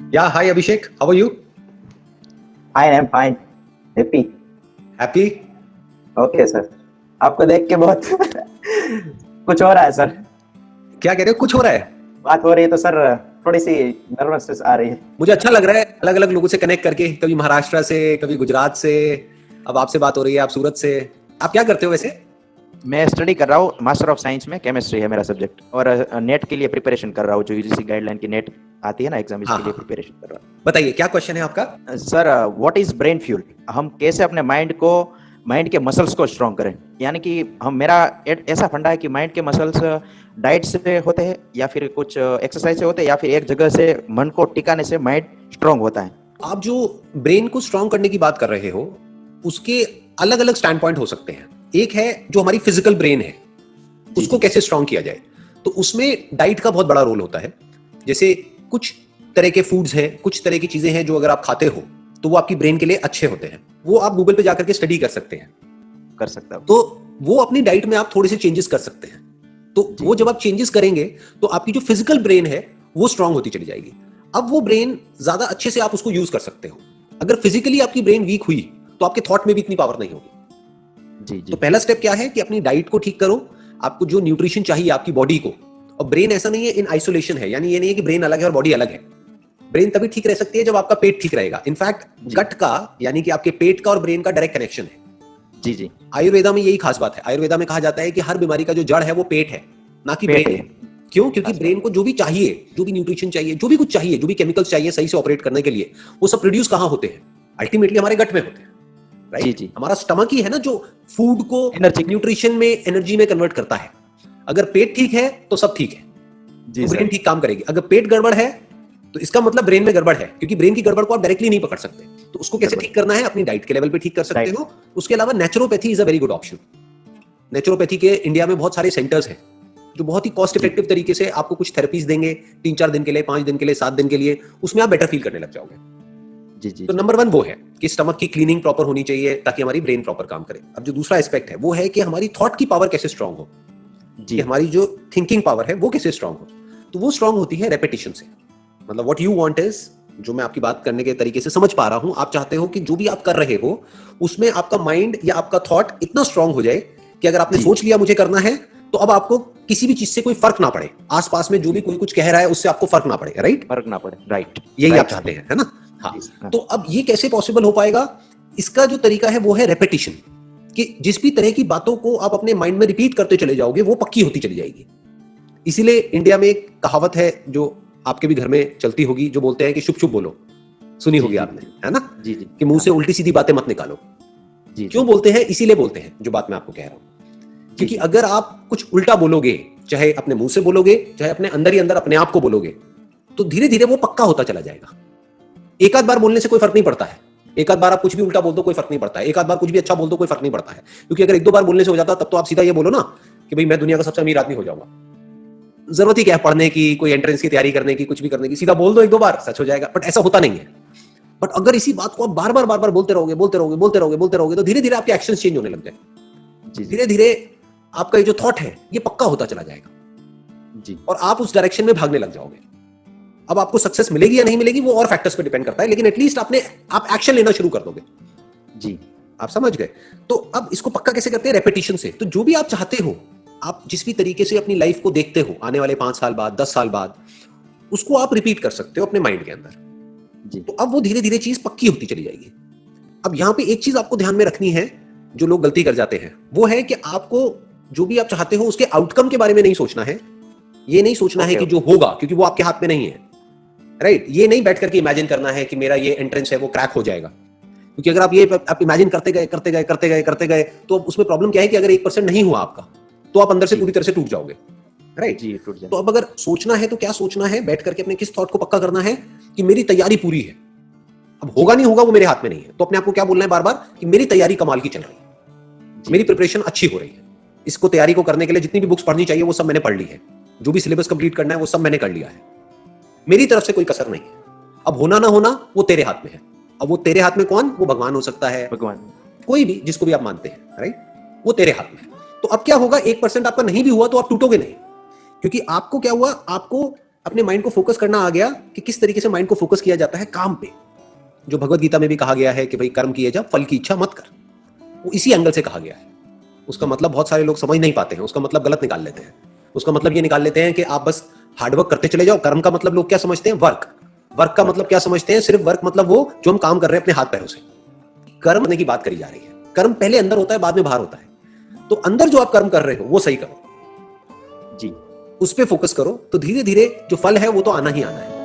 Yeah, hi Abhishek. How are you? Fine I am fine happy Happy? Okay sir आपको देख के बहुत कुछ हो रहा है सर क्या कह रहे हो? कुछ हो रहा है? बात हो रही है तो सर थोड़ी सी नर्वसनेस आ रही है मुझे अच्छा लग रहा है अलग अलग लोगों से कनेक्ट करके, कभी महाराष्ट्र से, कभी गुजरात से, अब आपसे बात हो रही है, आप सूरत से। आप क्या करते हो वैसे? मैं स्टडी कर रहा हूँ मास्टर ऑफ साइंस में केमिस्ट्री है मेरा सब्जेक्ट और नेट के लिए प्रिपरेशन कर रहा हूँ जो यूजीसी गाइडलाइन की नेट आती है ना एग्जाम हाँ इसके लिए हाँ, प्रिपरेशन कर रहा बताइए क्या क्वेश्चन है आपका? हूँ sir what is brain fuel हम कैसे अपने माइंड के मसल्स को स्ट्रॉन्ग करें यानी कि हम मेरा ऐसा फंडा है कि माइंड के मसल्स डाइट से होते हैं या फिर कुछ एक्सरसाइज से होते हैं या फिर एक जगह से मन को टिकाने से माइंड स्ट्रॉन्ग होता है आप जो ब्रेन को स्ट्रांग करने की बात कर रहे हो, उसके अलग अलग स्टैंड पॉइंट हो सकते हैं। एक है जो हमारी फिजिकल ब्रेन है, उसको कैसे स्ट्रांग किया जाए। तो उसमें डाइट का बहुत बड़ा रोल होता है। जैसे कुछ तरह के फूड्स हैं, कुछ तरह की चीजें हैं जो अगर आप खाते हो तो वो आपकी ब्रेन के लिए अच्छे होते हैं। वो आप गूगल पे जाकर के स्टडी कर सकते हैं। कर सकता हूँ तो वो अपनी डाइट में आप थोड़े से चेंजेस कर सकते हैं। तो वो जब आप चेंजेस करेंगे तो आपकी जो फिजिकल ब्रेन है वो स्ट्रांग होती चली जाएगी। अब वो ब्रेन ज्यादा अच्छे से आप उसको यूज कर सकते हो। अगर फिजिकली आपकी ब्रेन वीक हुई तो आपके थॉट में भी इतनी पावर नहीं होगी। जी जी तो पहला स्टेप क्या है कि अपनी डाइट को ठीक करो। आपको जो न्यूट्रिशन चाहिए आपकी बॉडी को, और ब्रेन ऐसा नहीं है इन आइसोलेशन है, यानी ये नहीं है कि ब्रेन अलग है और बॉडी अलग है। ब्रेन तभी ठीक रह सकती है जब आपका पेट ठीक रहेगा। इनफैक्ट गट का, यानी कि आपके पेट का और ब्रेन का डायरेक्ट कनेक्शन है। जी जी आयुर्वेदा में यही खास बात है। आयुर्वेदा में कहा जाता है कि हर बीमारी का जो जड़ है वो पेट है, ना कि पेट ब्रेन है। है। क्यों? क्योंकि ब्रेन को जो भी चाहिए, जो भी न्यूट्रिशन चाहिए, जो भी कुछ चाहिए, जो भी केमिकल्स चाहिए सही से ऑपरेट करने के लिए, वो सब प्रोड्यूस कहाँ होते हैं? अल्टीमेटली हमारे गट में होते हैं। जी राइट? जी हमारा स्टमक ही है ना जो फूड को एनर्जी न्यूट्रिशन में, एनर्जी में कन्वर्ट करता है। अगर पेट ठीक है तो सब ठीक है, जी तो सर ब्रेन ठीक काम करेगी। अगर पेट गड़बड़ है तो इसका मतलब ब्रेन में गड़बड़ है, क्योंकि ब्रेन की गड़बड़ को आप डायरेक्टली नहीं पकड़ सकते। तो उसको कैसे गड़बड़। ठीक करना है? अपनी डाइट के लेवल पे ठीक कर सकते Diet। हो। उसके अलावा naturopathy is a very good option. Naturopathy के इंडिया में बहुत सारे सेंटर्स हैं जो बहुत ही कॉस्ट इफेक्टिव तरीके से आपको कुछ थेरेपीज देंगे, 3-4 दिन के लिए, 5 दिन के लिए, 7 दिन के लिए। उसमें आप बेटर फील करने लग जाओगे। जी जी तो नंबर 1 वो है कि स्टमक की क्लीनिंग प्रॉपर होनी चाहिए ताकि हमारी ब्रेन प्रॉपर काम करे। अब जो दूसरा एस्पेक्ट है वो है कि हमारी थॉट की पावर कैसे स्ट्रांग हो, जी कि हमारी जो थिंकिंग पावर है वो कैसे स्ट्रांग हो। तो वो स्ट्रांग होती है रेपिटेशन से। मतलब व्हाट यू वांट इज, जो मैं आपकी बात करने के तरीके से समझ पा रहा हूं, आप चाहते हो कि जो भी आप कर रहे हो उसमें आपका माइंड या आपका थॉट इतना स्ट्रांग हो जाए कि अगर आपने जी। सोच लिया मुझे करना है, तो अब आपको किसी भी चीज से कोई फर्क ना पड़े। आसपास में जो भी कोई कुछ कह रहा है उससे आपको फर्क ना पड़े। राइट? फर्क ना पड़े राइट यही आप चाहते हैं, है ना? हाँ। जी, हाँ। तो अब ये कैसे पॉसिबल हो पाएगा? इसका जो तरीका है वो है रेपिटेशन। कि जिस भी तरह की बातों को आप अपने माइंड में रिपीट करते चले जाओगे वो पक्की होती चली जाएगी। इसीलिए इंडिया में एक कहावत है जो आपके भी घर में चलती होगी, जो बोलते हैं कि शुभ शुभ बोलो। सुनी जी, होगी जी, आपने, है ना? जी जी कि मुंह से उल्टी सीधी बातें मत निकालो। जी क्यों बोलते हैं? इसीलिए बोलते हैं जो बात मैं आपको कह रहा हूं। क्योंकि जी। अगर आप कुछ उल्टा बोलोगे, चाहे अपने मुंह से बोलोगे, चाहे अपने अंदर ही अंदर अपने आप को बोलोगे, तो धीरे धीरे वो पक्का होता चला जाएगा। एक आध बार बोलने से कोई फर्क नहीं पड़ता है। एक आध बार आप कुछ भी उल्टा बोल दो कोई फर्क नहीं पड़ता है। एक आध बार कुछ भी अच्छा बोल दो कोई फर्क नहीं पड़ता है। क्योंकि अगर 1-2 बार बोलने से हो जाता तब तो आप सीधा ये बोलो ना कि भाई मैं दुनिया का सबसे अमीर आदमी हो जाऊंगा। जरूरत ही क्या है पढ़ने की, कोई एंट्रेंस की तैयारी करने की, कुछ भी करने की? सीधा बोल दो 1-2 बार, सच हो जाएगा। बट ऐसा होता नहीं है। बट अगर इसी बात को आप बार बार बोलते रहोगे तो धीरे धीरे आपके एक्शन चेंज होने लग जाए। जी जी धीरे धीरे आपका ये जो थॉट है ये पक्का होता चला जाएगा जी और आप उस डायरेक्शन में भागने लग जाओगे। अब आपको सक्सेस मिलेगी या नहीं मिलेगी वो और फैक्टर्स पे डिपेंड करता है, लेकिन एटलीस्ट आप एक्शन लेना शुरू कर दोगे। जी आप समझ गए? तो अब इसको पक्का कैसे करते हैं? रेपिटेशन से। तो जो भी आप चाहते हो, आप जिस भी तरीके से अपनी लाइफ को देखते हो आने वाले 5 साल बाद, 10 साल बाद, उसको आप रिपीट कर सकते हो अपने माइंड के अंदर। जी तो अब वो धीरे धीरे चीज पक्की होती चली जाएगी। अब यहां पे एक चीज आपको ध्यान में रखनी है, जो लोग गलती कर जाते हैं, वो है कि आपको जो भी आप चाहते हो उसके आउटकम के बारे में नहीं सोचना है। ये नहीं सोचना है Okay, कि जो होगा, क्योंकि वो आपके हाथ में नहीं है। राइट? ये नहीं बैठ करके इमेजिन करना है कि मेरा ये एंट्रेंस है वो क्रैक हो जाएगा। क्योंकि अगर आप इमेजिन करते गए तो उसमें प्रॉब्लम क्या है कि अगर 1% नहीं हुआ आपका, तो आप अंदर से जी। पूरी तरह से टूट जाओगे। राइट? जी टूट जाए तो अब अगर सोचना है तो क्या सोचना है? बैठ करके अपने किस थॉट को पक्का करना है कि मेरी तैयारी पूरी है। अब होगा नहीं होगा वो मेरे हाथ में नहीं है, तो अपने आप को क्या बोलना है बार बार कि मेरी तैयारी कमाल की चल रही है, जी। मेरी प्रिपरेशन अच्छी हो रही है। इसको तैयारी को करने के लिए जितनी भी बुक्स पढ़नी चाहिए वो सब मैंने पढ़ ली है। जो भी सिलेबस कंप्लीट करना है वो सब मैंने कर लिया है। मेरी तरफ से कोई कसर नहीं है। अब होना ना होना वो तेरे हाथ में है। अब वो तेरे हाथ में कौन? वो भगवान हो सकता है, भगवान कोई भी, जिसको भी आप मानते हैं। राइट? वो तेरे हाथ में है। तो अब क्या होगा? 1% आपका नहीं भी हुआ तो आप टूटोगे नहीं, क्योंकि आपको क्या हुआ? आपको अपने माइंड को फोकस करना आ गया कि किस तरीके से माइंड को फोकस किया जाता है काम पे, जो भगवत गीता में भी कहा गया है कि भाई कर्म किए जा, फल की इच्छा मत कर, वो इसी एंगल से कहा गया है। उसका मतलब बहुत सारे लोग समझ नहीं पाते हैं, उसका मतलब गलत निकाल लेते हैं। उसका मतलब ये निकाल लेते हैं कि आप बस हार्डवर्क करते चले जाओ। कर्म का मतलब लोग क्या समझते हैं? वर्क। वर्क का मतलब क्या समझते हैं? सिर्फ वर्क मतलब वो जो हम काम कर रहे हैं अपने हाथ पैरों से। कर्म करने की बात करी जा रही है। कर्म पहले अंदर होता है, बाद में बाहर होता है। तो अंदर जो आप कर्म कर रहे हो वो सही करो जी। उस पर फोकस करो, तो धीरे धीरे जो फल है वो तो आना ही आना है।